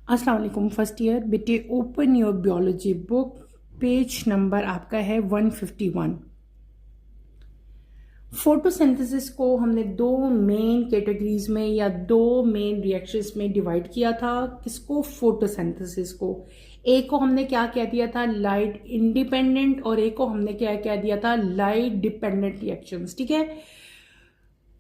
अस्सलाम वालेकुम first year बेटे। Open your biology book, page number आपका है 151। फोटोसिंथेसिस को हमने दो मेन कैटेगरीज में या दो मेन रिएक्शंस में डिवाइड किया था। किसको? फोटोसिंथेसिस को। एक को हमने क्या कह दिया था? लाइट इंडिपेंडेंट, और एक को हमने क्या कह दिया था? Light dependent reactions. ठीक है।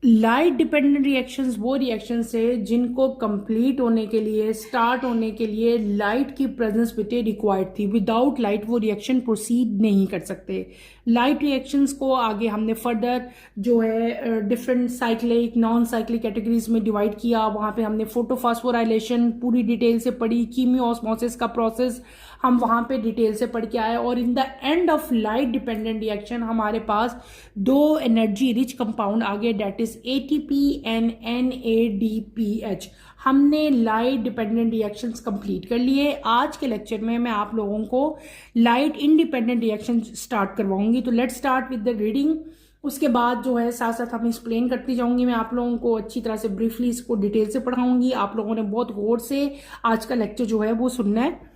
लाइट डिपेंडेंट रिएक्शंस वो रिएक्शंस है जिनको कंप्लीट होने के लिए, स्टार्ट होने के लिए लाइट की प्रेजेंस बेटे रिक्वायर्ड थी। विदाउट लाइट वो रिएक्शन प्रोसीड नहीं कर सकते। लाइट रिएक्शंस को आगे हमने फर्दर जो है different cyclic, non cyclic categories में डिवाइड किया। वहां पे हमने फोटोफॉस्फोराइलेशन पूरी डिटेल से पढ़ी, कीमियो ऑस्मोसिस का प्रोसेस हम वहां पे डिटेल से पढ़ के आए। और in the end of light dependent reaction हमारे पास दो एनर्जी रिच कंपाउंड आ गए, that is ATP and NADPH। हमने लाइट डिपेंडेंट रिएक्शंस कंप्लीट कर लिए। आज के लेक्चर में मैं आप लोगों को लाइट इंडिपेंडेंट रिएक्शन स्टार्ट करवाऊंगी। तो let's start with the reading. उसके बाद जो है साथ साथ हम एक्सप्लेन करती जाऊंगी। मैं आप लोगों को अच्छी तरह से ब्रीफली इसको डिटेल से पढ़ाऊंगी। आप लोगों ने बहुत गौर से आज का लेक्चर जो है वो सुनना है।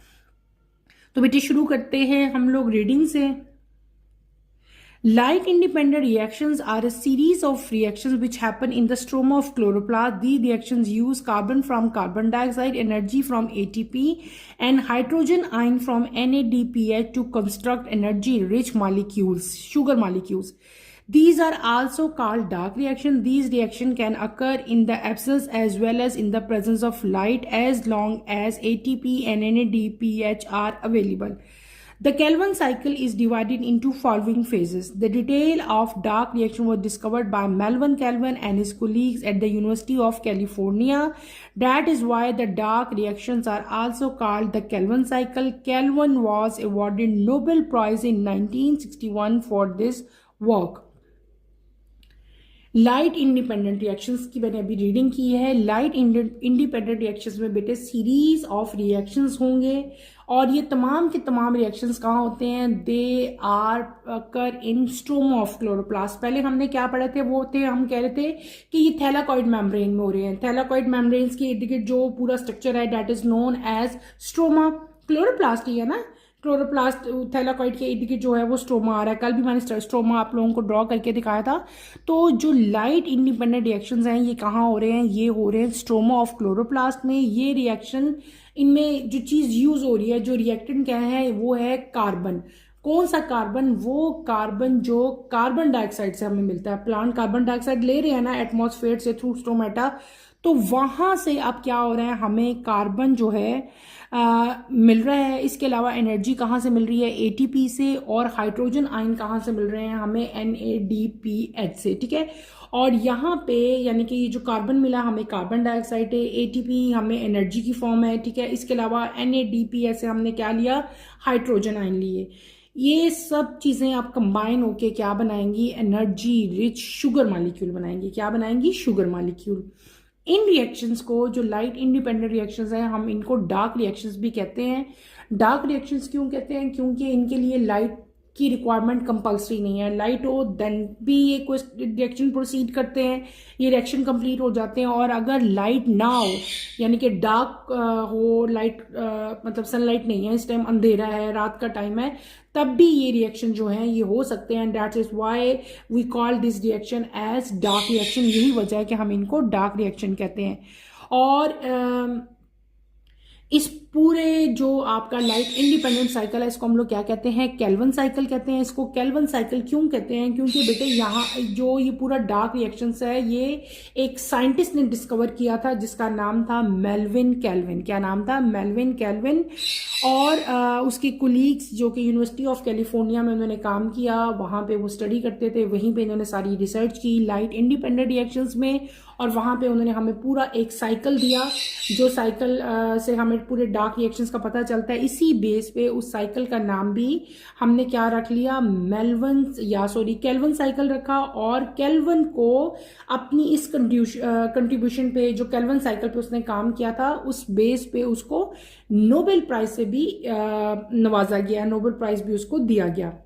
तो बेटे शुरू करते हैं हम लोग रीडिंग से। Light independent reactions are a series of reactions which happen in the stroma of chloroplast. These reactions use carbon from carbon dioxide, energy from ATP, and hydrogen ion from NADPH to construct energy rich molecules, sugar molecules. These are also called dark reactions. These reactions can occur in the absence as well as in the presence of light as long as ATP and NADPH are available. The Calvin cycle is divided into following phases. The detail of dark reaction was discovered by Melvin Calvin and his colleagues at the University of California. That is why the dark reactions are also called the Calvin cycle. Calvin was awarded Nobel Prize in 1961 for this work. Light independent reactions की मैंने अभी reading की है। Light independent reactions में बेटे series of reactions होंगे, और ये तमाम के तमाम रिएक्शंस कहाँ होते हैं? दे आर कर इन स्ट्रोमा ऑफ क्लोरोप्लास्ट। पहले हमने क्या पढ़े थे? वो थे, हम कह रहे थे कि ये थैलाकॉइड मेम्ब्रेन में हो रहे हैं। थैलाकॉइड मेम्ब्रेन्स के इर्द गिर्द जो पूरा स्ट्रक्चर है that is known as stroma. Chloroplast ही है ना, क्लोरोप्लास्ट थैलाकॉइड के इर्द गिर्द जो है वो स्ट्रोमा आ रहा है। कल भी मैंने स्ट्रोमा आप लोगों को ड्रॉ करके दिखाया था। तो जो लाइट इंडिपेंडेंट रिएक्शंस हैं ये कहाँ हो रहे हैं? ये हो रहे हैं स्ट्रोमा ऑफ क्लोरोप्लास्ट में। ये रिएक्शन, इनमें जो चीज यूज हो रही है, जो रिएक्टेंट क्या है, वो है कार्बन। कौन सा कार्बन? वो कार्बन जो कार्बन डाइऑक्साइड से हमें मिलता है। प्लांट कार्बन डाइऑक्साइड ले रहे हैं ना एटमॉस्फेयर से थ्रू स्टोमेटा, तो वहां से अब क्या हो रहा है? हमें कार्बन जो है मिल रहा है। इसके अलावा एनर्जी कहाँ से मिल रही है? एटीपी से। और हाइड्रोजन आयन कहाँ से मिल रहे हैं हमें? NADPH से। ठीक है। और यहाँ पे यानी कि ये जो कार्बन मिला हमें कार्बन डाइऑक्साइड है, एटीपी हमें एनर्जी की फॉर्म है। ठीक है। इसके अलावा NADPH से हमने क्या लिया? हाइड्रोजन आयन लिए। ये सब चीजें आप कंबाइन होके क्या बनाएंगी? एनर्जी रिच शुगर मॉलिक्यूल बनाएंगी। क्या बनाएंगी? Sugar molecule. इन रिएक्शंस को, जो लाइट इंडिपेंडेंट रिएक्शंस हैं, हम इनको डार्क रिएक्शंस भी कहते हैं। डार्क रिएक्शंस क्यों कहते हैं? क्योंकि इनके लिए लाइट की रिक्वायरमेंट कंपल्सरी नहीं है। लाइट हो देन भी ये कोई रिएक्शन प्रोसीड करते हैं, ये रिएक्शन कंप्लीट हो जाते हैं। और अगर लाइट ना हो यानी कि डार्क हो, लाइट मतलब सनलाइट नहीं है, इस टाइम अंधेरा है, रात का टाइम है, तब भी ये रिएक्शन जो है ये हो सकते हैं। That is why we call this reaction as dark reaction. यही वजह है कि हम इनको डार्क रिएक्शन कहते हैं। और इस पूरे जो आपका लाइट इंडिपेंडेंट साइकिल है, इसको हम लोग क्या कहते हैं? केल्विन साइकिल कहते हैं। इसको केल्विन साइकिल क्यों कहते हैं? क्योंकि बेटे यहाँ जो ये पूरा डार्क रिएक्शंस है ये एक साइंटिस्ट ने डिस्कवर किया था जिसका नाम था मेल्विन केल्विन। क्या नाम था? Melvin kelvin. और उसके कुलीग्स जो कि यूनिवर्सिटी ऑफ कैलिफोर्निया में उन्होंने काम किया, वहां पे वो स्टडी करते थे, वहीं पे इन्होंने सारी रिसर्च की लाइट इंडिपेंडेंट रिएक्शंस में। और वहां पे उन्होंने हमें पूरा एक साइकिल दिया, जो साइकिल से हमें पूरे डार्क रिएक्शंस का पता चलता है। इसी बेस पे उस साइकिल का नाम भी हमने क्या रख लिया? केल्विन साइकिल रखा। और केल्विन को अपनी इस कंट्रीब्यूशन पे, जो केल्विन साइकिल पे उसने काम किया था, उस बेस पे उसको नोबेल प्राइज से भी नवाजा गया, नोबेल प्राइज भी उसको दिया गया।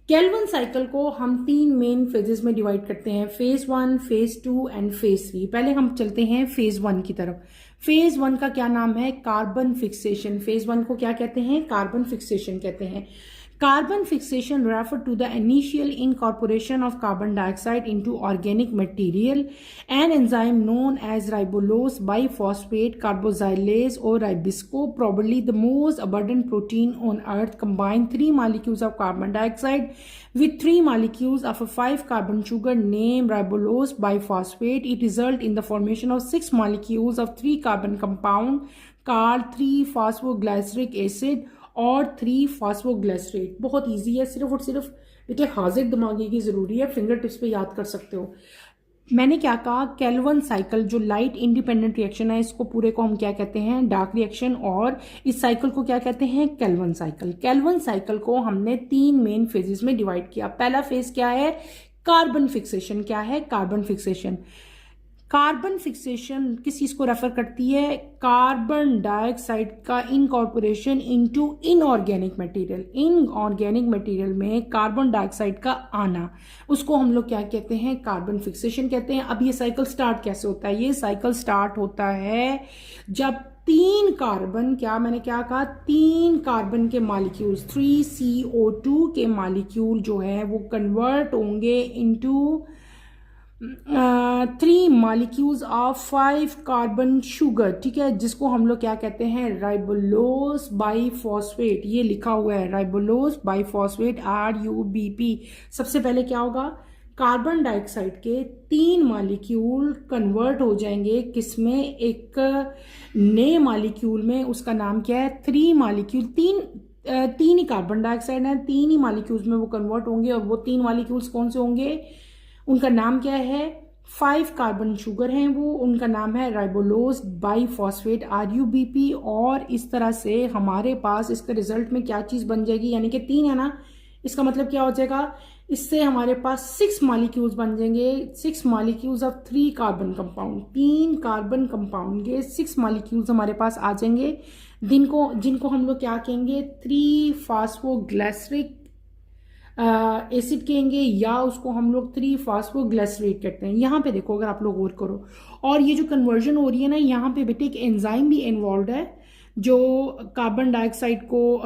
केल्विन साइकिल को हम 3 मेन फेजेस में डिवाइड करते हैं, फेज 1, फेज 2 एंड फेज 3। पहले हम चलते हैं फेज 1 की तरफ। फेज 1 का क्या नाम है? Carbon fixation. फेज 1 को क्या कहते हैं? कार्बन फिक्सेशन कहते हैं। Carbon fixation refer to the initial incorporation of carbon dioxide into organic material. An enzyme known as ribulose biphosphate carboxylase or ribisco, probably the most abundant protein on earth, combine 3 molecules of carbon dioxide with 3 molecules of a 5 carbon sugar named ribulose biphosphate. It results in the formation of 6 molecules of 3 carbon compound called 3-phosphoglyceric acid और three phosphoglycerate. बहुत easy है, सिर्फ और सिर्फ बेटे हाजिर दिमागी की ज़रूरी है, फिंगर टिप्स पे याद कर सकते हो। मैंने क्या कहा? केल्विन साइकिल जो लाइट इंडिपेंडेंट रिएक्शन है, इसको पूरे को हम क्या कहते हैं? Dark reaction. और इस साइकिल को क्या कहते हैं? Calvin cycle. केल्विन साइकिल को हमने 3 मेन फेजेस में डिवाइड किया। पहला फेज क्या है? Carbon fixation. क्या है? Carbon fixation. कार्बन फिक्सेशन किस चीज को रेफर करती है? कार्बन डाइऑक्साइड का incorporation into inorganic material. Inorganic material में कार्बन डाइऑक्साइड का आना, उसको हम लोग क्या कहते हैं? कार्बन फिक्सेशन कहते हैं। अब ये साइकिल स्टार्ट कैसे होता है? ये साइकिल स्टार्ट होता है जब 3 कार्बन, क्या मैंने क्या कहा? 3 कार्बन के मॉलिक्यूल्स, 3CO2 के मॉलिक्यूल जो है वो कन्वर्ट होंगे into 3 molecules of 5 carbon sugar, ठीक है, जिसको हम लोग क्या कहते हैं? Ribulose biphosphate. ये लिखा हुआ है राइबोलोस बाइफॉस्फेट, RUBP। सबसे पहले क्या होगा? कार्बन डाइऑक्साइड के 3 मॉलिक्यूल कन्वर्ट हो जाएंगे किसमें? एक नए मॉलिक्यूल में। उसका नाम क्या है? 3 मॉलिक्यूल, 3 ही कार्बन डाइऑक्साइड है, 3 ही मॉलिक्यूल्स में वो कन्वर्ट होंगे। और वो 3 मॉलिक्यूल्स कौन से होंगे? उनका नाम क्या है? 5 कार्बन शुगर हैं वो, उनका नाम है राइबोलोस बाइफॉस्फेट, RUBP। और इस तरह से हमारे पास इसका रिजल्ट में क्या चीज बन जाएगी? यानी कि 3 है ना, इसका मतलब क्या हो जाएगा? इससे हमारे पास 6 मॉलिक्यूल्स बन जाएंगे, 6 molecules of 3 carbon compound. 3 carbon compound के 6 मॉलिक्यूल्स हमारे पास आ जाएंगे, जिनको हम लोग क्या कहेंगे? 3-फॉस्फोग्लिसरिक एसिड कहेंगे, या उसको हम लोग 3-फॉस्फोग्लिसरेट कहते हैं। यहाँ पे देखो, अगर आप लोग गौर करो, और ये जो कन्वर्जन हो रही है ना, यहाँ पे बेटे एक एंजाइम भी इन्वॉल्व है जो कार्बन डाइऑक्साइड को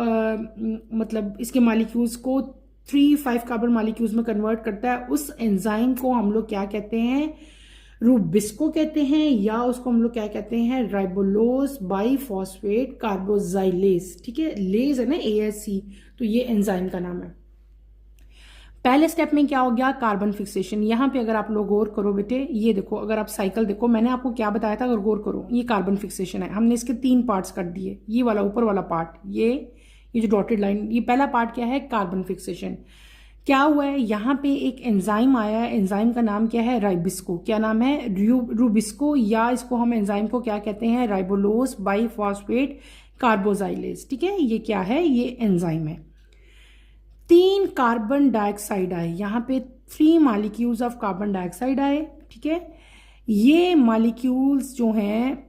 मतलब इसके मॉलिक्यूल्स को 3-5 कार्बन मॉलिक्यूल्स में कन्वर्ट करता है। उस एंजाइम को हम लोग क्या कहते हैं? रूबिस्को कहते हैं, या उसको हम लोग क्या कहते हैं? राइबोलोस बाइफॉस्फेट कार्बोजाइलेज, ठीक है, लेज है ना, ASC, तो ये एंजाइम का नाम है। पहले स्टेप में क्या हो गया? Carbon fixation. यहाँ पे अगर आप लोग गौर करो बेटे, ये देखो, अगर आप साइकिल देखो, मैंने आपको क्या बताया था, अगर गौर करो, ये कार्बन फिक्सेशन है। हमने इसके 3 पार्ट्स कर दिए। ये वाला ऊपर वाला पार्ट, ये जो डॉटेड लाइन, ये पहला पार्ट क्या है? Carbon fixation. क्या हुआ है? यहाँ पे एक एंजाइम आया है, एंजाइम का नाम क्या है? राइबिस्को। क्या नाम है? रूबिस्को, या इसको हम एंजाइम को क्या कहते हैं? राइबोलोस बाइफॉस्फेट कार्बोजाइलेज, ठीक है। ये क्या है? ये एंजाइम है। 3 कार्बन डाइऑक्साइड आए, यहाँ पे 3 मॉलिक्यूल्स ऑफ कार्बन डाइऑक्साइड आए, ठीक है। ये मॉलिक्यूल्स जो हैं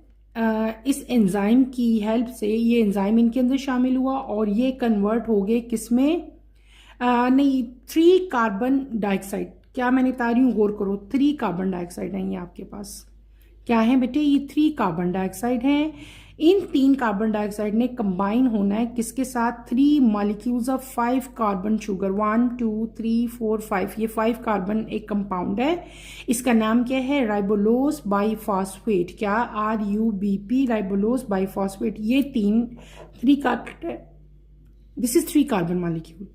इस एंजाइम की हेल्प से, ये एंजाइम इनके अंदर शामिल हुआ और ये कन्वर्ट हो गए किसमें? नहीं, 3 कार्बन डाइऑक्साइड। क्या मैंने बता रही हूँ? गौर करो, 3 कार्बन डाइऑक्साइड हैं ये आपके पास। क्या है बेटे? ये 3 कार्बन डाइऑक्साइड हैं। इन 3 कार्बन डाइऑक्साइड ने कंबाइन होना है किसके साथ? 3 मॉलिक्यूल्स ऑफ 5 कार्बन शुगर, 1 2 3 4 5। ये 5 कार्बन एक कंपाउंड है, इसका नाम क्या है? Ribulose biphosphate. क्या? RUBP, ribulose biphosphate. ये 3 कार्बन है, दिस इज 3 कार्बन मॉलिक्यूल।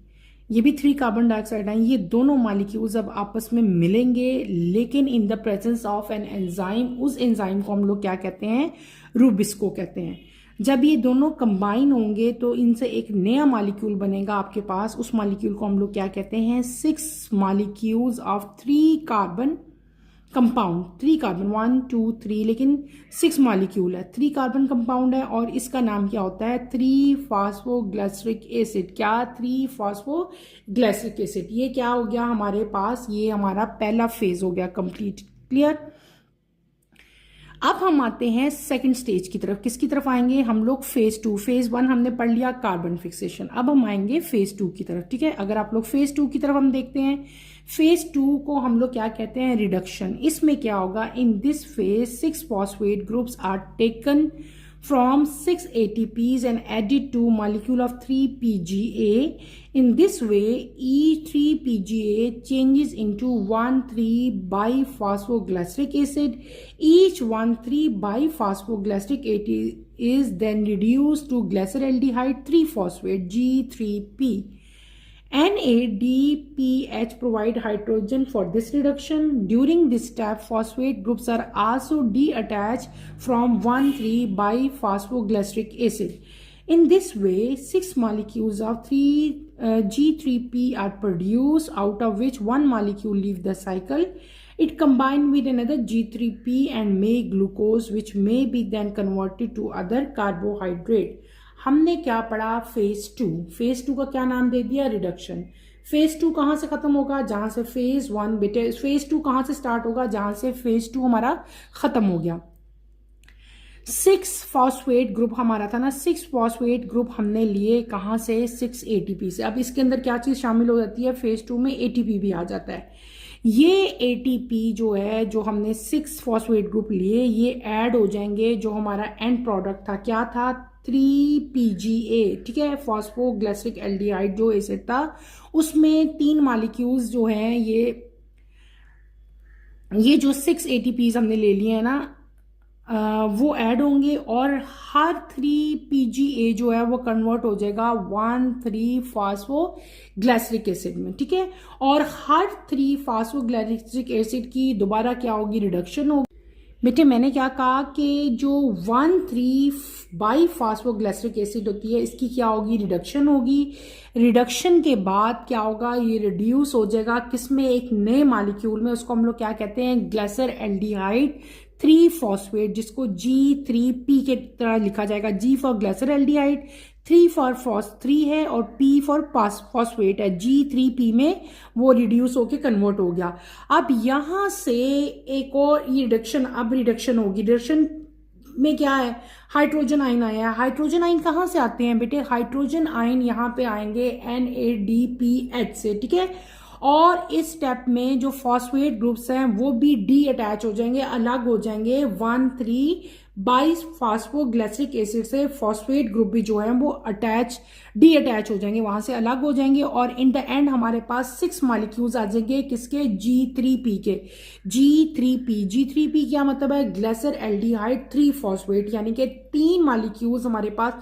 ये भी 3 कार्बन डाइऑक्साइड हैं। ये दोनों मॉलिक्यूल्स अब आपस में मिलेंगे, लेकिन in the presence of an enzyme. उस एंजाइम को हम लोग क्या कहते हैं? रूबिस्को कहते हैं। जब ये दोनों कंबाइन होंगे तो इनसे एक नया मॉलिक्यूल बनेगा आपके पास। उस मॉलिक्यूल को हम लोग क्या कहते हैं? 6 molecules of 3 carbon compound. 3 carbon, 1 2 3, लेकिन 6 मॉलिक्यूल है, 3 कार्बन कंपाउंड है, और इसका नाम क्या होता है? 3-फॉस्फोग्लिसरिक एसिड। क्या? 3-फॉस्फोग्लिसरिक एसिड। ये क्या हो गया हमारे पास? ये हमारा पहला फेज हो गया कंप्लीट। क्लियर? अब हम आते हैं सेकंड स्टेज की तरफ। किसकी तरफ आएंगे हम लोग? फेज 2। फेज 1 हमने पढ़ लिया कार्बन फिक्सेशन, अब हम आएंगे फेज 2 की तरफ। ठीक है, अगर आप लोग फेज 2 की तरफ हम देखते हैं, फेज 2 को हम लोग क्या कहते हैं? रिडक्शन। इसमें क्या होगा? In this phase 6 phosphate groups are taken from 6 ATPs and added to molecule of 3 PGA. In this way, each 3 PGA changes into 1,3-biphosphoglyceric acid. Each 1,3-biphosphoglyceric acid is then reduced to glyceraldehyde 3-phosphate G3P. NADPH provide hydrogen for this reduction. During this step, phosphate groups are also detached from 1,3-biphosphoglyceric acid. In this way, 6 molecules of G3P are produced, out of which 1 molecule leaves the cycle. It combines with another G3P and make glucose, which may be then converted to other carbohydrate. हमने क्या पढ़ा? Phase 2। Phase 2 का क्या नाम दे दिया? Reduction. Phase 2 कहां से खत्म होगा? जहां से फेज 1 बेटे, फेज 2 कहां से स्टार्ट होगा? जहां से फेज 2 हमारा खत्म हो गया। 6 फॉस्फेट ग्रुप हमारा था ना, 6 फॉस्फेट ग्रुप हमने लिए कहां से? 6 एटीपी से। अब इसके अंदर क्या चीज शामिल हो जाती है? फेज 2 में एटीपी भी आ जाता है। ये एटीपी जो है, जो हमने 6 फॉस्फेट ग्रुप लिए, ये ऐड हो जाएंगे। जो हमारा एंड प्रोडक्ट था क्या था? 3PGA। ठीक है, फॉस्फोग्लिसरिक एल्डिहाइड जो एसिड था, उसमें 3 मॉलिक्यूल्स जो हैं, ये जो 6 ATPs हमने ले लिए हैं ना, वो ऐड होंगे और हर 3PGA जो है वो कन्वर्ट हो जाएगा 1,3-फॉस्फोग्लिसरिक एसिड में। ठीक है, और हर 3-फॉस्फोग्लिसरिक एसिड की दोबारा क्या होगी? रिडक्शन होगी। बेटे मैंने क्या कहा कि जो 1,3-बाइफॉस्फोग्लिसरिक एसिड होती है, इसकी क्या होगी? रिडक्शन होगी। रिडक्शन के बाद क्या होगा? ये रिड्यूस हो जाएगा किसमें? एक नए मॉलिक्यूल में। उसको हम लोग क्या कहते हैं? ग्लिसरल्डिहाइड 3-फॉस्फेट, जिसको G3P के तरह लिखा जाएगा। G फॉर ग्लिसरल्डिहाइड, 3 फॉर 3 है और P फॉर फॉस्फेट है। G3P में वो रिड्यूस होके कन्वर्ट हो गया। अब यहां से एक और ये रिडक्शन, अब रिडक्शन होगी। रिडक्शन में क्या है? हाइड्रोजन आयन आया है। हाइड्रोजन आयन कहां से आते हैं बेटे? हाइड्रोजन आयन यहां पे आएंगे NADPH से। ठीक है, और इस स्टेप में जो फॉस्फेट ग्रुप्स हैं वो भी डी अटैच हो जाएंगे, अलग हो जाएंगे 1,3-बाइफॉस्फोग्लिसरिक एसिड से। फॉस्फेट ग्रुप भी जो है वो डी अटैच हो जाएंगे, वहां से अलग हो जाएंगे। और इन द एंड हमारे पास 6 मॉलिक्यूल्स आ जाएंगे किसके? G3P के। G3P क्या मतलब है? ग्लिसरल्डिहाइड 3-फॉस्फेट, यानी कि 3 मॉलिक्यूल्स हमारे पास,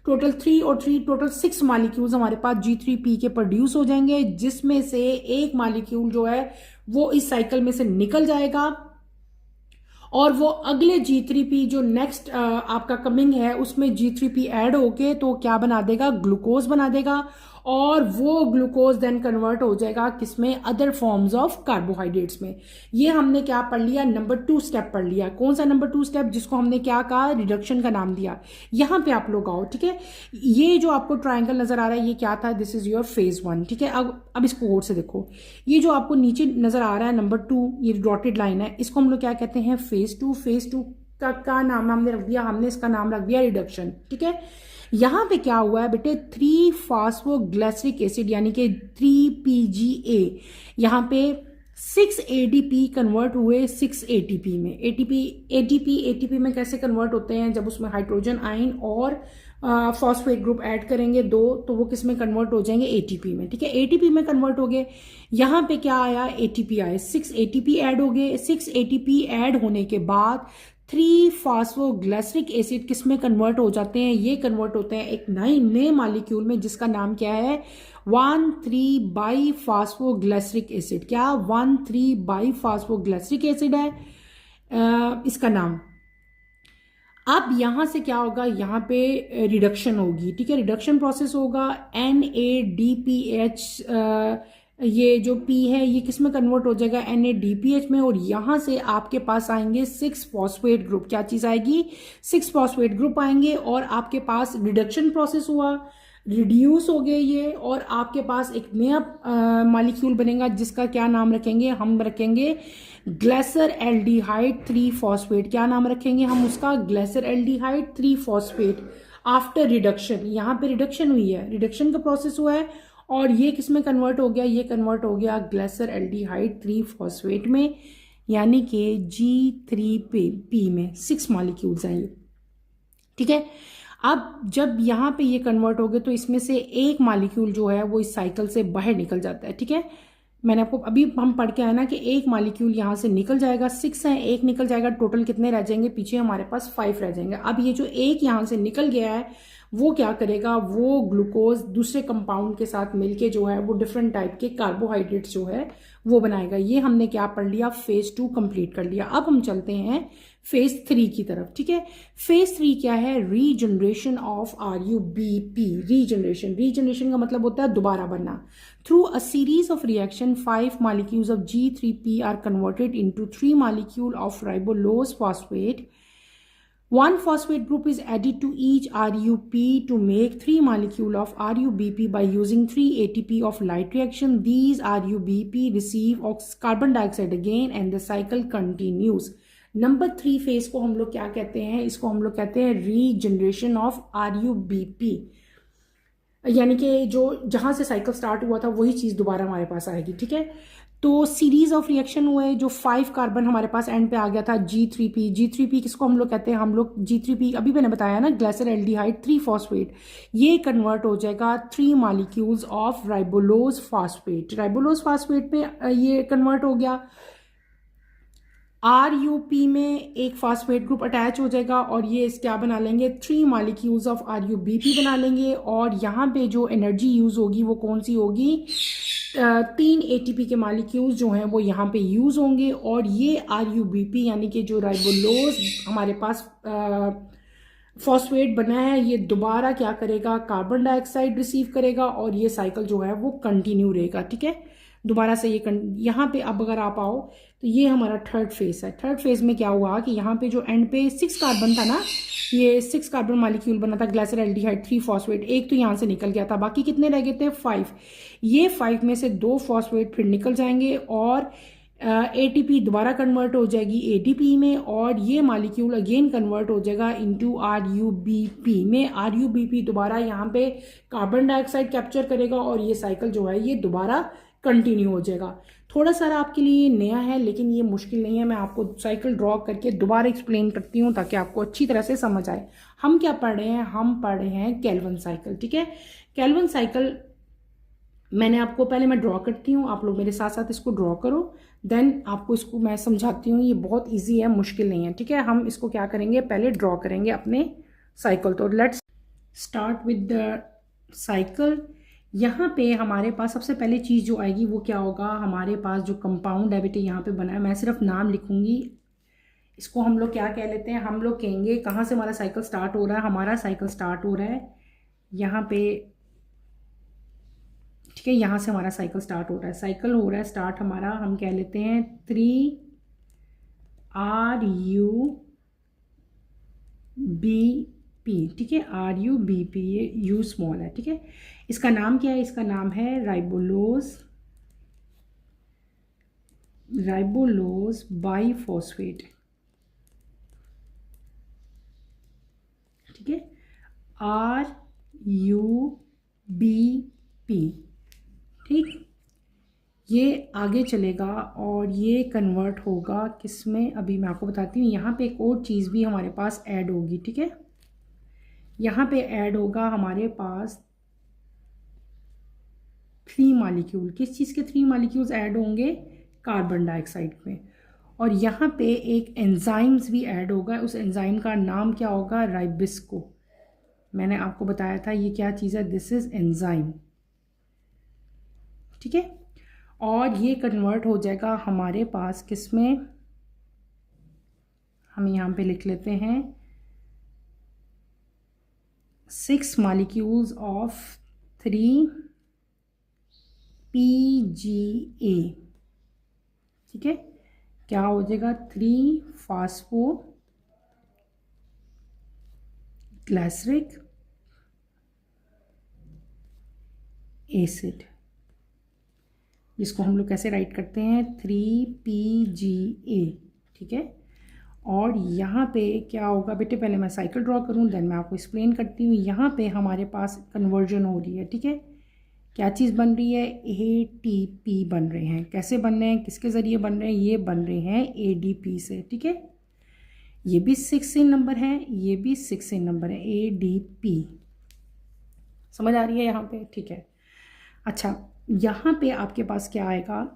टोटल 3 और 3 टोटल 6 मॉलिक्यूल्स हमारे पास G3P के प्रोड्यूस हो जाएंगे, जिसमें से एक मॉलिक्यूल जो है वो इस साइकिल में से निकल जाएगा और वो अगले G3P जो नेक्स्ट आपका कमिंग है उसमें G3P ऐड होके तो क्या बना देगा? ग्लूकोज बना देगा। और वो ग्लूकोज देन कन्वर्ट हो जाएगा किसमें? अदर फॉर्म्स ऑफ कार्बोहाइड्रेट्स में। ये हमने क्या पढ़ लिया? नंबर 2 स्टेप पढ़ लिया। कौन सा नंबर 2 स्टेप? जिसको हमने क्या कहा? रिडक्शन का नाम दिया। यहां पे आप लोग आओ। ठीक है, ये जो आपको ट्राइंगल नजर आ रहा है ये क्या था? This is your phase 1। ठीक है, अब इसको गौर से देखो। ये जो आपको नीचे नजर आ रहा है नंबर 2, ये डॉटेड लाइन है, इसको हम लोग क्या कहते हैं? फेज 2। फेज 2 का नाम हमने रख दिया, हमने इसका नाम रख दिया रिडक्शन। ठीक है, यहां पे क्या हुआ है बेटे? 3-फॉस्फोग्लिसरिक एसिड यानी कि 3PGA, यहां पे 6 ADP कन्वर्ट हुए 6 ATP में। ATP में कैसे कन्वर्ट होते हैं? जब उसमें हाइड्रोजन आयन और फॉस्फेट ग्रुप ऐड करेंगे 2, तो वो किस में कन्वर्ट हो जाएंगे? ATP में। ठीक है, ATP में कन्वर्ट हो गए। यहां पे क्या आया? ATP आए, 6 ATP ऐड हो गए। 6 ATP ऐड होने के बाद 3-फॉस्फोग्लिसरिक एसिड किस में कन्वर्ट हो जाते हैं? ये कन्वर्ट होते हैं एक नए मॉलिक्यूल में, जिसका नाम क्या है? 1,3-बाइफॉस्फोग्लिसरिक एसिड। क्या? 1,3-बाइफॉस्फोग्लिसरिक एसिड है इसका नाम। अब यहां से क्या होगा? यहां पे रिडक्शन होगी। ठीक है, रिडक्शन प्रोसेस होगा। NADPH, ये जो P है ये किस में कन्वर्ट हो जाएगा? NADPH में। और यहां से आपके पास आएंगे 6 फॉस्फेट ग्रुप। क्या चीज आएगी? 6 फॉस्फेट ग्रुप आएंगे और आपके पास रिडक्शन प्रोसेस हुआ। रिड्यूस हो गए ये, और आपके पास एक नया मॉलिक्यूल बनेगा जिसका क्या नाम रखेंगे, हम रखेंगे ग्लेसर एल्डिहाइड 3 फॉस्फेट। क्या नाम रखेंगे हम उसका, Glaser aldehyde 3 phosphate. After reduction, यहाँ पे रिडक्शन हुई है, रिडक्शन का प्रोसेस हुआ है, और ये किस में कन्वर्ट हो गया, ये कन्वर्ट हो गया ग्लेसर एल्डिहाइड 3 फॉस्फेट में, यानी कि G3P में 6 मॉलिक्यूल्स हैं ये, ठीक है। अब जब यहाँ पे ये कन्वर्ट हो गए तो इसमें से एक मॉलिक्यूल जो है वो इस साइकिल से बाहर निकल जाता है, ठीक है। मैंने आपको अभी हम पढ़ के आए ना कि एक मॉलिक्यूल यहाँ से निकल जाएगा, 6 है, एक निकल जाएगा, टोटल कितने रह जाएंगे, पीछे हमारे पास 5 रह जाएंगे। अब ये जो एक यहाँ से निकल गया है वो क्या करेगा, वो ग्लूकोज दूसरे कंपाउंड के साथ मिलके जो है वो डिफरेंट टाइप के कार्बोहाइड्रेट्स जो है वो बनाएगा। ये हमने क्या पढ़ लिया, फेज 2 कंप्लीट कर लिया। अब हम चलते हैं फेज 3 की तरफ, ठीक है। फेज 3 क्या है, regeneration of RUBP। Regeneration, regeneration का मतलब होता है दोबारा बनना। Through a series of reaction 5 molecules of G3P are converted into 3 molecule of ribulose phosphate. One phosphate group is added to each RUP to make 3 molecule of RUBP by using 3 ATP of light reaction. These RUBP receive carbon dioxide again and the cycle continues. Number 3 phase को हम लोग क्या कहते हैं, इसको हम लोग कहते हैं रीजनरेशन ऑफ RUBP, यानी कि जो जहां से साइकिल स्टार्ट हुआ था वही चीज दोबारा हमारे पास आएगी, ठीक है। तो सीरीज ऑफ रिएक्शन हुए, जो 5 कार्बन हमारे पास एंड पे आ गया था G3P। G3P किसको हम लोग कहते हैं, हम लोग G3P अभी मैंने बताया ना, ग्लेसर एल्डिहाइड 3 फॉस्फेट, ये कन्वर्ट हो जाएगा 3 मॉलिक्यूल्स ऑफ राइबोलोज फॉस्फेट। राइबोलोज फॉस्फेट पे ये कन्वर्ट हो गया, RUP में एक फॉस्फेट ग्रुप अटैच हो जाएगा और ये क्या बना लेंगे, 3 मॉलिक्यूल्स ऑफ RUBP बना लेंगे। और यहाँ पे जो एनर्जी यूज होगी वो कौन सी होगी, 3 ATP के मॉलिक्यूल्स जो हैं वो यहाँ पे यूज होंगे, और ये RUBP यानी कि जो राइबोलोज हमारे पास फॉस्फेट बना है ये दोबारा क्या करेगा, कार्बन डाइऑक्साइड रिसीव करेगा, और ये साइकिल जो है वो कंटिन्यू रहेगा, ठीक है। दोबारा से ये यहाँ पे अब अगर आप आओ तो ये हमारा थर्ड फेज है। थर्ड फेज में क्या हुआ कि यहाँ पे जो एंड पे 6 कार्बन था ना, ये 6 कार्बन मॉलिक्यूल बना था ग्लेसर एल्डिहाइड 3 फॉस्फेट, एक तो यहाँ से निकल गया था, बाकी कितने रह गए थे, 5। ये 5 में से 2 फॉस्फेट फिर निकल जाएंगे और ATP दोबारा कन्वर्ट हो जाएगी ATP में, और ये मॉलिक्यूल अगेन कन्वर्ट हो जाएगा इनटू RUBP में। RUBP दोबारा यहाँ पे कार्बन डाइऑक्साइड कैप्चर करेगा और ये साइकिल जो है ये दोबारा कंटिन्यू हो जाएगा। थोड़ा सा आपके लिए नया है लेकिन ये मुश्किल नहीं है, मैं आपको साइकिल ड्रॉ करके दोबारा एक्सप्लेन करती हूँ ताकि आपको अच्छी तरह से समझ आए। हम क्या पढ़ रहे हैं, हम पढ़ रहे हैं केल्विन साइकिल, ठीक है। केल्विन साइकिल मैंने आपको पहले मैं ड्रॉ करती हूँ, आप लोग मेरे साथ साथ इसको ड्रॉ करो, देन आपको इसको मैं समझाती हूँ। ये बहुत ईजी है, मुश्किल नहीं है, ठीक है। हम इसको क्या करेंगे, पहले ड्रॉ करेंगे अपने साइकिल। तो let's start with the cycle. यहाँ पे हमारे पास सबसे पहले चीज़ जो आएगी वो क्या होगा, हमारे पास जो कंपाउंड है बेटे यहाँ पे बना है, मैं सिर्फ नाम लिखूंगी, इसको हम लोग क्या कह लेते हैं, हम लोग कहेंगे कहाँ से हमारा साइकिल स्टार्ट हो रहा है। हमारा साइकिल स्टार्ट हो रहा है यहाँ पे, ठीक है, यहाँ से हमारा साइकिल स्टार्ट हो रहा है। साइकिल हो रहा है स्टार्ट हमारा, हम कह लेते हैं 3 RUBP, ठीक है, RUBP, ये U स्मॉल है, ठीक है। इसका नाम क्या है, इसका नाम है राइबोलोज बाइफॉस्फेट, ठीक है, RUBP, ठीक। ये आगे चलेगा और ये कन्वर्ट होगा किसमें, अभी मैं आपको बताती हूँ। यहाँ पे एक और चीज़ भी हमारे पास ऐड होगी, ठीक है। यहाँ पे ऐड होगा हमारे पास 3 मॉलिक्यूल। किस चीज़ के 3 मॉलिक्यूल्स ऐड होंगे, कार्बन डाइऑक्साइड में। और यहाँ पे एक एंजाइम्स भी ऐड होगा, उस एंजाइम का नाम क्या होगा, राइबिस्को। मैंने आपको बताया था ये क्या चीज़ है, दिस इज एंजाइम, ठीक है। और ये कन्वर्ट हो जाएगा हमारे पास किसमें, हम यहाँ पे लिख लेते हैं 6 मॉलिक्यूल्स ऑफ 3PGA, ठीक है। क्या हो जाएगा, 3 फास्फो ग्लाइसरिक एसिड, जिसको हम लोग कैसे राइट करते हैं 3PGA, ठीक है। और यहाँ पे क्या होगा बेटे, पहले मैं साइकिल ड्रॉ करूँ देन मैं आपको एक्सप्लेन करती हूँ। यहाँ पे हमारे पास कन्वर्जन हो रही है, ठीक है। क्या चीज़ बन रही है, ATP बन रहे हैं। कैसे बन रहे हैं, किसके ज़रिए बन रहे हैं, ये बन रहे हैं ADP से, ठीक है। ये भी 16 नंबर है, ये भी 16 नंबर है, ADP। समझ आ रही है यहाँ पे, ठीक है। अच्छा, यहाँ पे आपके पास क्या आएगा,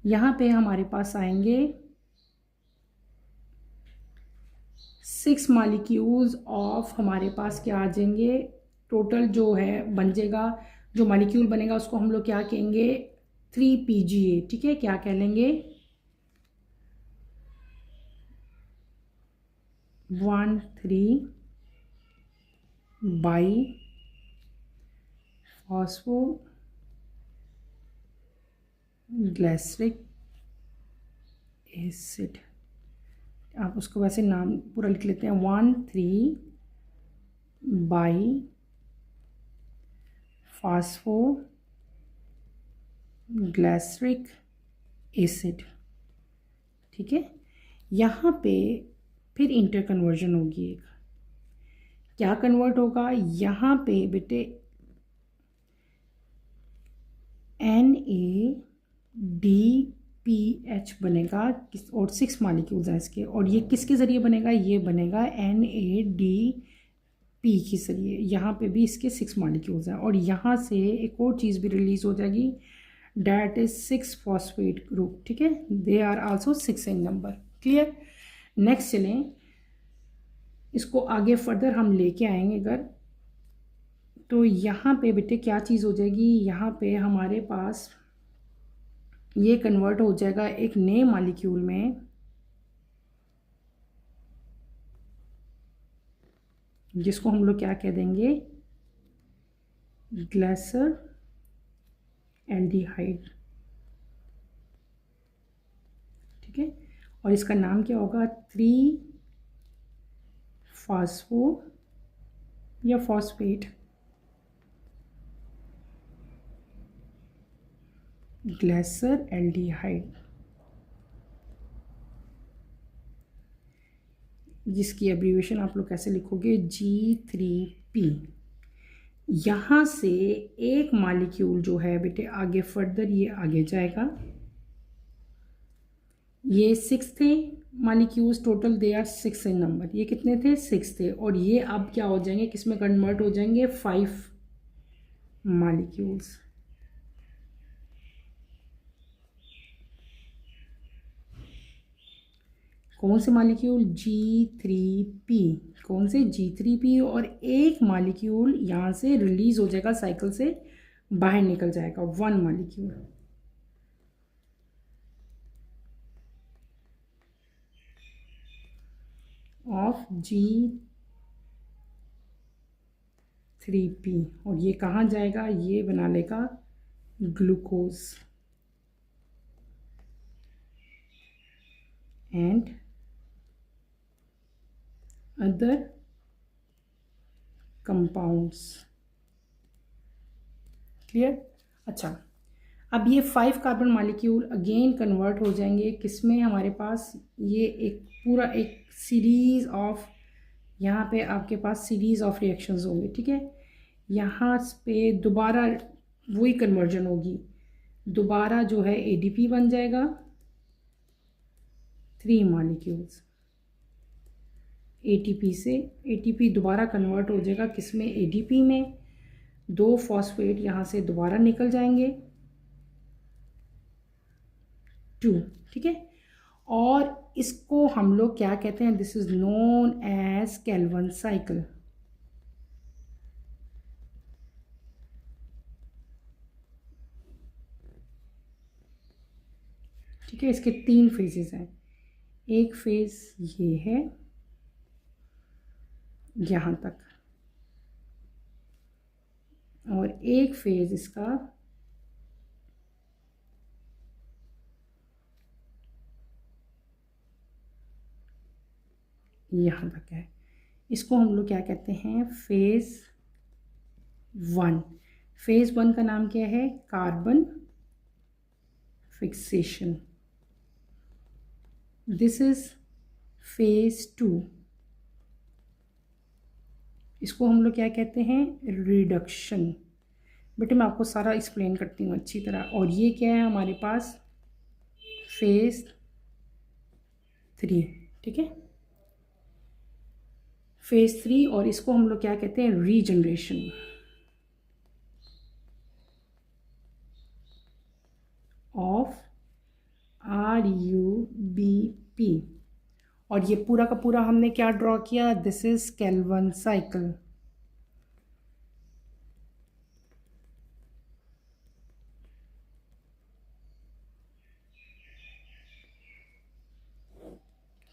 यहाँ पे हमारे पास आएंगे 6 मॉलिक्यूल्स ऑफ, हमारे पास क्या आ जाएंगे, टोटल जो है बन जाएगा, जो मॉलिक्यूल बनेगा उसको हम लोग क्या कहेंगे 3PGA, ठीक है। क्या कह लेंगे 1,3 बाई फॉस्फो ग्लिसरिक एसिड। आप उसको वैसे नाम पूरा लिख लेते हैं, 1,3 बाई फॉस्फो ग्लिसरिक एसिड, ठीक है। यहाँ पे फिर इंटर कन्वर्जन होगी एक, क्या कन्वर्ट होगा यहाँ पे बेटे NADPH बनेगा, और 6 मॉलिक्यूल्स हैं इसके, और ये किसके ज़रिए बनेगा, ये बनेगा NADP के ज़रिए। यहाँ पे भी इसके 6 मॉलिक्यूल्स हैं, और यहाँ से एक और चीज़ भी रिलीज़ हो जाएगी, डैट इज़ 6 फॉस्फेट ग्रुप, ठीक है। They are also 6 in number, clear. Next चलें, इसको आगे फर्दर हम लेके आएंगे अगर, तो यहाँ पे बेटे क्या चीज़ हो जाएगी, यहाँ पे हमारे पास ये कन्वर्ट हो जाएगा एक नए मॉलिक्यूल में, जिसको हम लोग क्या कह देंगे ग्लिसर एल्डिहाइड, ठीक है। और इसका नाम क्या होगा 3 फॉस्फो या फॉस्फेट ग्लिसर एल्डिहाइड, जिसकी एब्रीविएशन आप लोग कैसे लिखोगे G3P। यहाँ से एक मॉलिक्यूल जो है बेटे आगे फर्दर ये आगे जाएगा, ये 6 थे molecules total, they are 6 in number, ये कितने थे 6 थे, और ये अब क्या हो जाएंगे, किस में कन्वर्ट हो जाएंगे 5 मॉलिक्यूल्स। कौन से मॉलिक्यूल G3P, कौन से G3P, और एक मॉलिक्यूल यहाँ से रिलीज हो जाएगा, साइकिल से बाहर निकल जाएगा, 1 मॉलिक्यूल। ऑफ G3P, और ये कहाँ जाएगा, ये बना लेगा glucose and other compounds, clear. अच्छा, अब ये 5 कार्बन मॉलिक्यूल अगेन कन्वर्ट हो जाएंगे किसमें, हमारे पास ये एक पूरा एक सीरीज ऑफ, यहाँ पे आपके पास सीरीज ऑफ रिएक्शंस होंगे, ठीक है। यहाँ पे दोबारा वही कन्वर्जन होगी, दोबारा जो है ADP बन जाएगा 3 मॉलिक्यूल्स, ATP से ATP दोबारा कन्वर्ट हो जाएगा किसमें ADP में, 2 फॉस्फेट यहाँ से दोबारा निकल जाएंगे 2, ठीक है। और इसको हम लोग क्या कहते हैं, this is known as Calvin cycle, ठीक है। इसके 3 फेजेस हैं, एक फेज ये है यहाँ तक, और एक फेज इसका यहाँ तक है। इसको हम लोग क्या कहते हैं, फेज 1। फेज 1 का नाम क्या है, carbon fixation. This is phase 2, इसको हम लोग क्या कहते हैं, रिडक्शन। बेटे मैं आपको सारा एक्सप्लेन करती हूँ अच्छी तरह। और ये क्या है हमारे पास, फेज 3, ठीक है, फेज 3। और इसको हम लोग क्या कहते हैं, रीजनरेशन। Of RUBP। और ये पूरा का पूरा हमने क्या ड्रॉ किया, दिस इज केल्विन साइकिल।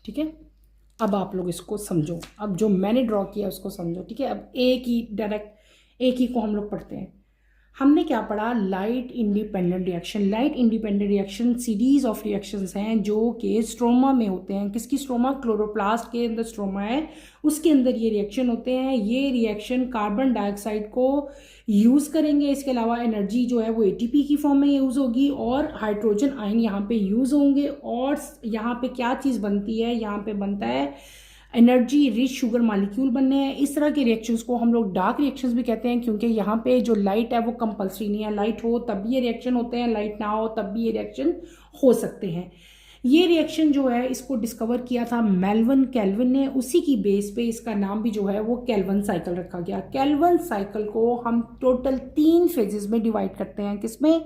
ठीक है, अब आप लोग इसको समझो, अब जो मैंने ड्रॉ किया उसको समझो, ठीक है। अब एक ही को हम लोग पढ़ते हैं। हमने क्या पढ़ा, light independent reaction. Light independent reaction series of reactions हैं जो कि स्ट्रोमा में होते हैं। किसकी स्ट्रोमा, क्लोरोप्लास्ट के अंदर स्ट्रोमा है, उसके अंदर ये रिएक्शन होते हैं। ये रिएक्शन कार्बन डाइऑक्साइड को यूज़ करेंगे, इसके अलावा एनर्जी जो है वो ATP की फॉर्म में यूज़ होगी और हाइड्रोजन आयन यहाँ पे यूज़ होंगे। और यहाँ पे क्या चीज़ बनती है, यहाँ पे बनता है एनर्जी रिच शुगर मॉलिक्यूल बनने हैं। इस तरह के रिएक्शंस को हम लोग डार्क रिएक्शंस भी कहते हैं, क्योंकि यहाँ पे जो लाइट है वो कंपल्सरी नहीं है। लाइट हो तब भी ये रिएक्शन होते हैं, लाइट ना हो तब भी ये रिएक्शन हो सकते हैं। ये रिएक्शन जो है इसको डिस्कवर किया था मेल्विन केल्विन ने, उसी की बेस पे इसका नाम भी जो है वो केल्विन साइकिल रखा गया। केल्विन साइकिल को हम टोटल 3 फेजेस में डिवाइड करते हैं। किसमें,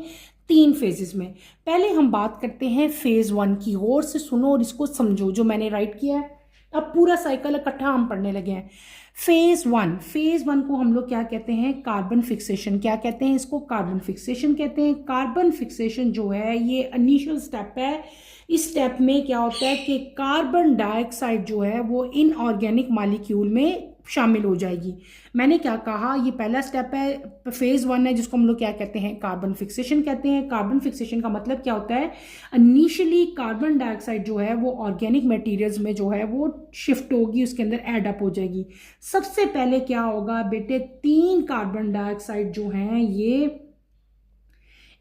3 फेजेस में। पहले हम बात करते हैं फेज 1 की। गौर से सुनो और इसको समझो जो मैंने राइट किया है। अब पूरा साइकिल इकट्ठा हम पढ़ने लगे हैं। फेज 1 को हम लोग क्या कहते हैं, कार्बन फिक्सेशन। क्या कहते हैं इसको, कार्बन फिक्सेशन कहते हैं। कार्बन फिक्सेशन जो है ये इनिशियल स्टेप है। इस स्टेप में क्या होता है कि कार्बन डाइऑक्साइड जो है वो इनऑर्गेनिक मॉलिक्यूल में शामिल हो जाएगी। मैंने क्या कहा, ये पहला स्टेप है, फेज 1 है, जिसको हम लोग क्या कहते हैं, कार्बन फिक्सेशन कहते हैं। कार्बन फिक्सेशन का मतलब क्या होता है, इनिशियली कार्बन डाइऑक्साइड जो है वो ऑर्गेनिक मटेरियल्स में जो है वो शिफ्ट होगी, उसके अंदर एड अप हो जाएगी। सबसे पहले क्या होगा बेटे, 3 कार्बन डाइऑक्साइड जो हैं ये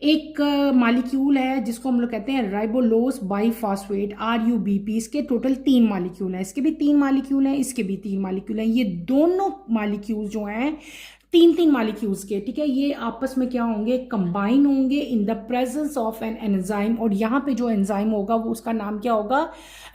एक मॉलिक्यूल है जिसको हम लोग कहते हैं राइबोलोस बाइफॉस्फेट, RUBP। इसके टोटल 3 मॉलिक्यूल हैं, इसके भी 3 मॉलिक्यूल हैं, इसके भी 3 मॉलिक्यूल हैं। ये दोनों मॉलिक्यूल जो हैं 3 मॉलिक्यूल्स के, ठीक है, ये आपस में क्या होंगे, कंबाइन होंगे in the presence of an enzyme. और यहाँ पे जो एंजाइम होगा वो उसका नाम क्या होगा,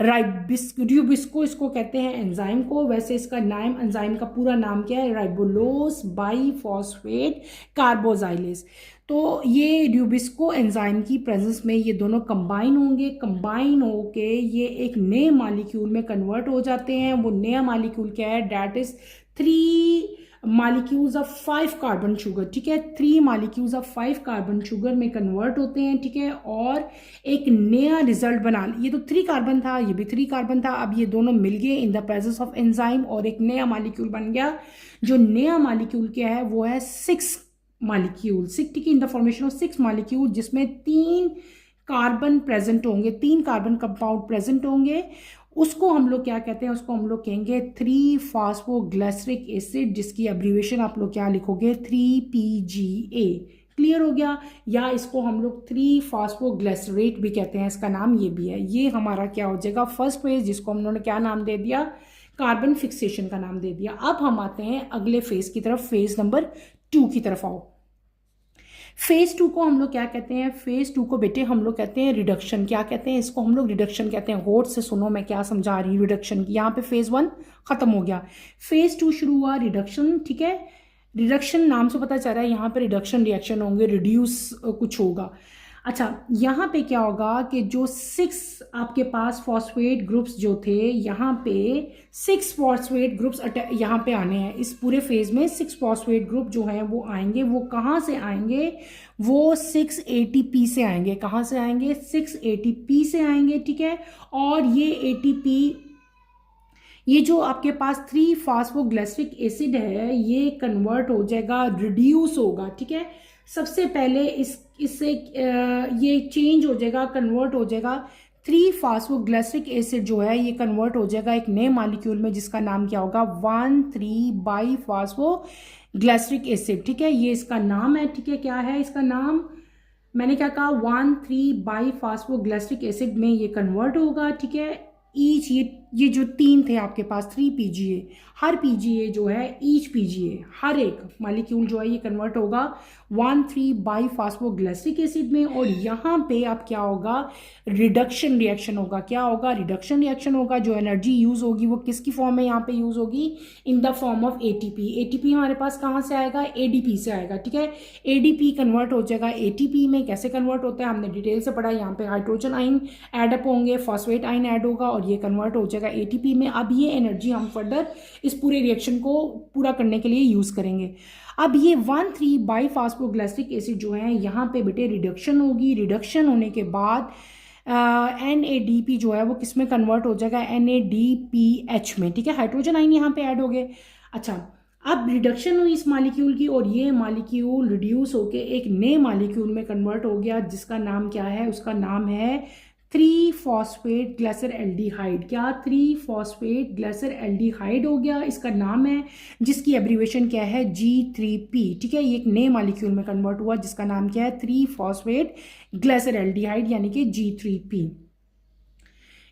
र्यूबिस्को इसको कहते हैं एंजाइम को। वैसे इसका नाम, एंजाइम का पूरा नाम क्या है, राइबोलोस बाइफॉस्फेट कार्बोजाइलेज। तो ये र्यूबिस्को एंजाइम की प्रेजेंस में ये दोनों कंबाइन होंगे। कंबाइन होके ये एक नए मॉलिक्यूल में कन्वर्ट हो जाते हैं। वो नया मॉलिक्यूल क्या है, that is 3 molecules of 5 carbon sugar, ठीक है, 3 मॉलिक्यूल्स ऑफ 5 कार्बन शुगर में कन्वर्ट होते हैं, ठीक है। और एक नया रिजल्ट बना, ये तो 3 कार्बन था, ये भी 3 कार्बन था, अब ये दोनों मिल गए in the presence of enzyme और एक नया मॉलिक्यूल बन गया। जो नया मॉलिक्यूल क्या है वो है 6 मॉलिक्यूल, 6, ठीक है, in the formation of 6 molecule, जिसमें 3 कार्बन प्रेजेंट होंगे, 3 कार्बन कंपाउंड प्रेजेंट होंगे। उसको हम लोग क्या कहते हैं, उसको हम लोग कहेंगे 3-फॉस्फोग्लिसरिक एसिड, जिसकी एब्रीविएशन आप लोग क्या लिखोगे, 3PGA। क्लियर हो गया। या इसको हम लोग 3-फॉस्फोग्लिसरेट भी कहते हैं, इसका नाम ये भी है। ये हमारा क्या हो जाएगा, फर्स्ट फेज, जिसको हम लोगों ने क्या नाम दे दिया, कार्बन फिक्सेशन का नाम दे दिया। अब हम आते हैं अगले फेज की तरफ, फेज नंबर 2 की तरफ आओ। फेज 2 को हम लोग क्या कहते हैं, फेज 2 को बेटे हम लोग कहते हैं रिडक्शन। क्या कहते हैं इसको, हम लोग रिडक्शन कहते हैं। गौर से सुनो मैं क्या समझा रही हूँ रिडक्शन की। यहाँ पे फेज 1 खत्म हो गया, फेज 2 शुरू हुआ, रिडक्शन, ठीक है। रिडक्शन नाम से पता चल रहा है यहाँ पे रिडक्शन रिएक्शन होंगे, रिड्यूस कुछ होगा। अच्छा, यहाँ पे क्या होगा कि जो 6 आपके पास फॉस्फेट ग्रुप्स जो थे, यहाँ पे 6 फॉस्फेट ग्रुप्स यहाँ पे आने हैं। इस पूरे फेज में 6 फॉस्फेट ग्रुप जो हैं वो आएंगे। वो कहाँ से आएंगे, वो 6 ATP से आएंगे। कहाँ से आएंगे, 6 ATP से आएंगे, ठीक है। और ये ATP, ये जो आपके पास 3-फॉस्फोग्लिसरिक एसिड है, ये कन्वर्ट हो जाएगा, रिड्यूस होगा, ठीक है। सबसे पहले इससे ये चेंज हो जाएगा, कन्वर्ट हो जाएगा 3-फॉस्फोग्लिसरिक एसिड जो है ये कन्वर्ट हो जाएगा एक नए मॉलिक्यूल में जिसका नाम क्या होगा 1,3-बाईफॉस्फोग्लिसरिक एसिड। ठीक है, ये इसका नाम है। ठीक है, क्या है इसका नाम, मैंने क्या कहा, 1,3-बाईफॉस्फोग्लिसरिक एसिड में ये कन्वर्ट होगा। ठीक है, ईच ये जो तीन थे आपके पास 3 पीजीए, हर पीजीए जो है ईच पीजीए हर एक मॉलिक्यूल जो है ये कन्वर्ट होगा 1,3-बाईफॉस्फोग्लिसरिक एसिड में। और यहाँ पे अब क्या होगा, रिडक्शन रिएक्शन होगा। क्या होगा, रिडक्शन रिएक्शन होगा। जो एनर्जी यूज होगी वो किसकी फॉर्म में यहाँ पे यूज होगी, in the form of ATP. ATP हमारे पास कहाँ से आएगा, एडीपी से आएगा। ठीक है, एडीपी कन्वर्ट हो जाएगा एटीपी में। कैसे कन्वर्ट होता है हमने डिटेल से पढ़ा। यहाँ पे हाइड्रोजन आइन एड अप होंगे, फॉस्फेट आइन ऐड होगा और ये कन्वर्ट हो जाएगा एटीपी में। अब ये एनर्जी हम फर्दर इस पूरे रिएक्शन को पूरा करने के लिए यूज करेंगे। अब ये 1,3-बाईफॉस्फोग्लिसरिक एसिड जो है यहाँ पे बेटे रिडक्शन होगी। रिडक्शन होने के बाद NADP जो है वो किस में कन्वर्ट हो जाएगा, NADPH में। ठीक है, हाइड्रोजन आइन यहाँ पे ऐड हो गए। अच्छा, अब रिडक्शन हुई इस मॉलिक्यूल की और ये मॉलिक्यूल रिड्यूस होके एक नए मॉलिक्यूल में कन्वर्ट हो गया जिसका नाम क्या है, उसका नाम है 3-फॉस्फेट ग्लिसरल्डिहाइड। क्या, 3-फॉस्फेट ग्लिसरल्डिहाइड हो गया इसका नाम है, जिसकी एब्रीवेशन क्या है, G3P। ठीक है, ये एक नए मॉलिक्यूल में कन्वर्ट हुआ जिसका नाम क्या है, 3-फॉस्फेट ग्लिसरल्डिहाइड यानी कि G3P।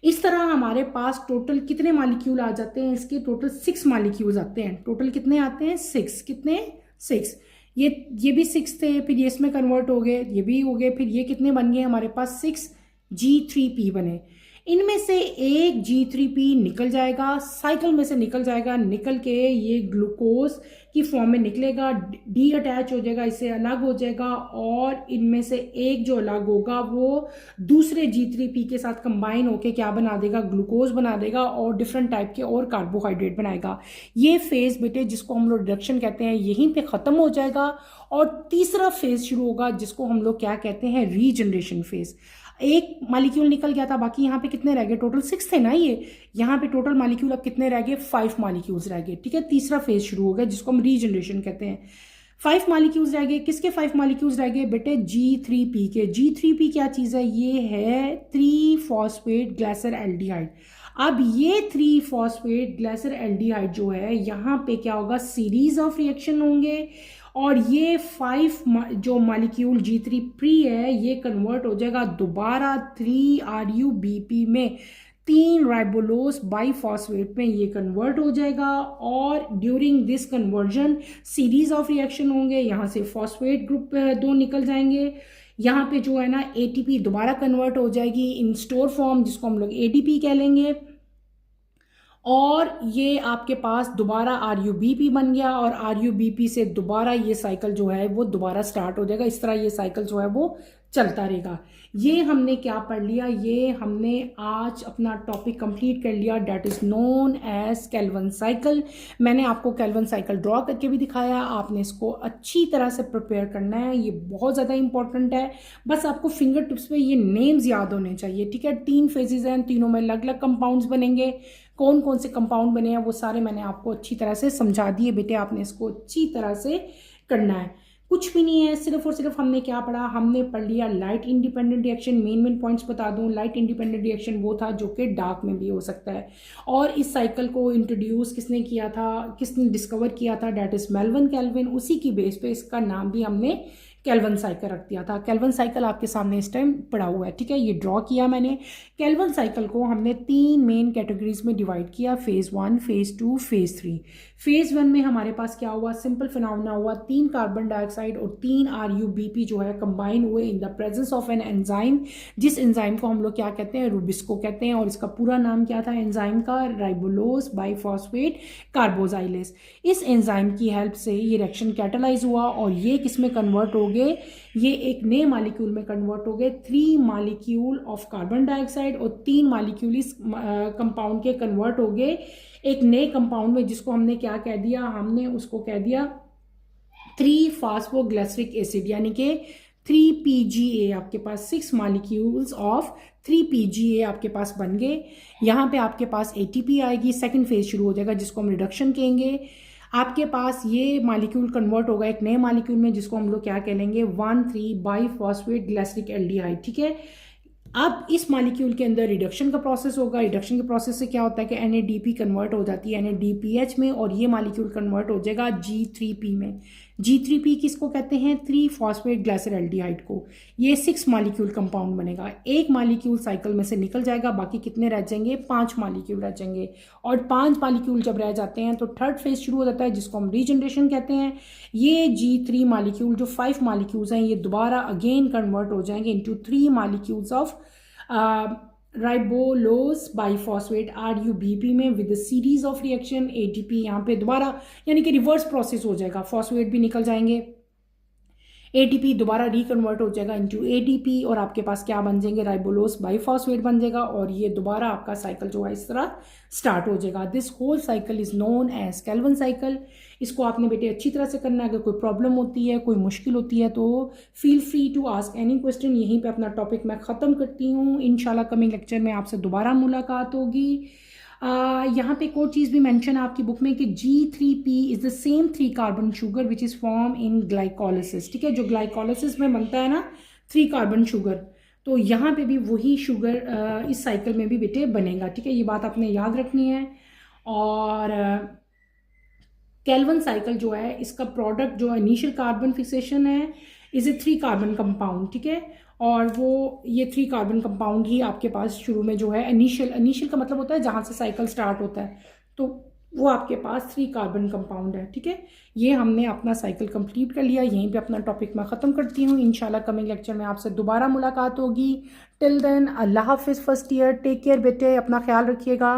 इस तरह हमारे पास टोटल कितने मॉलिक्यूल आ जाते हैं, इसके टोटल 6 मॉलिक्यूल्स आते हैं। टोटल कितने आते हैं, 6। कितने, 6। ये भी 6 थे, फिर ये इसमें कन्वर्ट हो गए, ये भी हो गए, फिर ये कितने बन गए हमारे पास, 6 G3P बने। इनमें से एक G3P निकल जाएगा, साइकिल में से निकल जाएगा, निकल के ये ग्लूकोज की फॉर्म में निकलेगा, डी अटैच हो जाएगा, इससे अलग हो जाएगा और इनमें से एक जो अलग होगा वो दूसरे G3P के साथ कंबाइन होके क्या बना देगा, ग्लूकोज बना देगा और डिफरेंट टाइप के और कार्बोहाइड्रेट बनाएगा। ये फेज बेटे जिसको हम लोग रिडक्शन कहते हैं यहीं पे खत्म हो जाएगा और तीसरा फेज शुरू होगा जिसको हम लोग क्या कहते हैं, रीजनरेशन फेज। एक मॉलिक्यूल निकल गया था, बाकी यहाँ पे कितने रह गए, टोटल 6 थे ना ये, यहाँ पे टोटल मॉलिक्यूल अब कितने रह गए, 5 मॉलिक्यूल्स रह गए। ठीक है, तीसरा फेज शुरू हो गया जिसको हम रीजनरेशन कहते हैं। 5 मॉलिक्यूल्स रह गए। किसके 5 मॉलिक्यूल्स रह गए बेटे, G3P के। G3P क्या चीज़ है, ये है 3-फॉस्फेट ग्लिसरल्डिहाइड। अब ये 3-फॉस्फेट ग्लिसरल्डिहाइड जो है यहाँ पे क्या होगा, सीरीज ऑफ रिएक्शन होंगे और ये 5 जो मॉलिक्यूल G3P है ये कन्वर्ट हो जाएगा दोबारा 3RUBP में, 3 राइबोलोस बाईफॉस्फेट में ये कन्वर्ट हो जाएगा और during this conversion series of reaction होंगे। यहाँ से फॉस्फेट ग्रुप 2 निकल जाएंगे, यहाँ पे जो है ना ATP दोबारा कन्वर्ट हो जाएगी इन स्टोर फॉर्म जिसको हम लोग ADP कह लेंगे और ये आपके पास दोबारा RUBP बन गया और RUBP से दोबारा ये साइकिल जो है वो दोबारा स्टार्ट हो जाएगा। इस तरह ये साइकिल जो है वो चलता रहेगा। ये हमने क्या पढ़ लिया, ये हमने आज अपना टॉपिक कंप्लीट कर लिया, that is known as Calvin cycle. मैंने आपको केल्विन साइकिल ड्रॉ करके भी दिखाया, आपने इसको अच्छी तरह से प्रिपेयर करना है, ये बहुत ज़्यादा इंपॉर्टेंट है। बस आपको फिंगर टिप्स पे ये नेम्स याद होने चाहिए। ठीक है, 3 फेजेज हैं, तीनों में अलग अलग कंपाउंड्स बनेंगे। कौन कौन से कंपाउंड बने हैं वो सारे मैंने आपको अच्छी तरह से समझा दिए बेटे, आपने इसको अच्छी तरह से करना है। कुछ भी नहीं है, सिर्फ और सिर्फ हमने क्या पढ़ा, हमने पढ़ लिया light independent reaction. Main points बता दूं, लाइट इंडिपेंडेंट रिएक्शन वो था जो कि डार्क में भी हो सकता है और इस साइकिल को इंट्रोड्यूस किसने किया था, किसने डिस्कवर किया था, डेट इज मेल्विन केल्विन। उसी की बेस पे इसका नाम भी हमने केल्विन साइकिल रख दिया था। केल्विन साइकिल आपके सामने इस टाइम पड़ा हुआ है। ठीक है, ये ड्रॉ किया मैंने। केल्विन साइकिल को हमने 3 मेन कैटेगरीज में डिवाइड किया, फेज 1, फेज 2, फेज 3। फेज 1 में हमारे पास क्या हुआ, सिंपल फिनोमेना हुआ, 3 कार्बन डाइऑक्साइड और 3 RUBP जो है कंबाइन हुए in the presence of an enzyme, जिस एंजाइम को हम लोग क्या कहते हैं, रुबिस्को कहते हैं और इसका पूरा नाम क्या था एंजाइम का, राइबोलोस बाईफॉस्फेट कार्बोजाइलेस। इस एंजाइम की हेल्प से ये रिएक्शन कैटालाइज हुआ और ये किस में कन्वर्ट हो गए, ये एक नए मॉलिक्यूल में कन्वर्ट हो गए। 3 मॉलिक्यूल ऑफ कार्बन डाइऑक्साइड और 3 मॉलिक्यूल इस कंपाउंड के कन्वर्ट हो गए एक नए कंपाउंड में जिसको हमने क्या कह दिया, हमने उसको कह दिया 3-फॉस्फोग्लिसरिक एसिड यानी कि 3PGA। आपके पास 6 मॉलिक्यूल्स ऑफ 3PGA आपके पास बन गए। यहाँ पे आपके पास ATP आएगी, सेकंड फेज शुरू हो जाएगा जिसको हम रिडक्शन कहेंगे। आपके पास ये मॉलिक्यूल कन्वर्ट होगा एक नए मॉलिक्यूल में जिसको हम लोग क्या कह लेंगे, 1,3-बाईफॉस्फेट ग्लिसरिक एल्डिहाइड। ठीक है, अब इस मॉलिक्यूल के अंदर रिडक्शन का प्रोसेस होगा। रिडक्शन के प्रोसेस से क्या होता है कि NADP कन्वर्ट हो जाती है NADPH में, और ये मॉलिक्यूल कन्वर्ट हो जाएगा G3P में। G3P किसको कहते हैं? 3 फॉस्फेट ग्लाइसरल्डिहाइड को। ये 6 मॉलिक्यूल कंपाउंड बनेगा। एक मॉलिक्यूल साइकिल में से निकल जाएगा, बाकी कितने रह जाएंगे? 5 मॉलिक्यूल रह जाएंगे। और 5 मॉलिक्यूल जब रह जाते हैं तो थर्ड फेज शुरू हो जाता है, जिसको हम रीजनरेशन कहते हैं। ये G3 मॉलिक्यूल जो 5 मॉलिक्यूल्स हैं, ये दोबारा अगेन कन्वर्ट हो जाएंगे into 3 molecules of राइबोलोज biphosphate RUBP में with series of reaction ATP यहाँ पे दोबारा, यानी कि रिवर्स प्रोसेस हो जाएगा। फॉस्फेट भी निकल जाएंगे, ATP दोबारा रिकन्वर्ट हो जाएगा इनटू ADP, और आपके पास क्या बन जाएंगे? राइबोलोज बाइफॉस्फेट बन जाएगा, और ये दोबारा आपका साइकिल जो है इस तरह स्टार्ट हो जाएगा। This whole cycle is known as Calvin cycle. इसको आपने बेटे अच्छी तरह से करना है। अगर कोई प्रॉब्लम होती है, कोई मुश्किल होती है, तो feel free to ask any question. यहीं पे अपना टॉपिक मैं ख़त्म करती हूँ। इंशाल्लाह कमिंग लेक्चर में आपसे दोबारा मुलाकात होगी। यहाँ पे एक और चीज़ भी मेंशन है आपकी बुक में कि G3P is the same 3 carbon sugar which is form in glycolysis. ठीक है, जो ग्लाइकोलिसिस में बनता है ना 3 कार्बन शुगर, तो यहाँ पे भी वही शुगर इस साइकिल में भी बेटे बनेगा। ठीक है, ये बात आपने याद रखनी है। और केल्विन साइकिल जो है, इसका प्रोडक्ट जो इनिशियल कार्बन फिक्सेशन है इज़ ए 3 कार्बन कंपाउंड। ठीक है, और वो ये 3 कार्बन कंपाउंड ही आपके पास शुरू में जो है इनिशियल का मतलब होता है जहाँ से साइकिल स्टार्ट होता है, तो वो आपके पास 3 कार्बन कंपाउंड है। ठीक है, ये हमने अपना साइकिल कंप्लीट कर लिया। यहीं पे अपना टॉपिक मैं ख़त्म करती हूँ। इंशाल्लाह कमिंग लेक्चर में आपसे दोबारा मुलाकात होगी। टिल देन अल्लाह हाफिज़ फर्स्ट ईयर। टेक केयर बेटे, अपना ख्याल रखिएगा।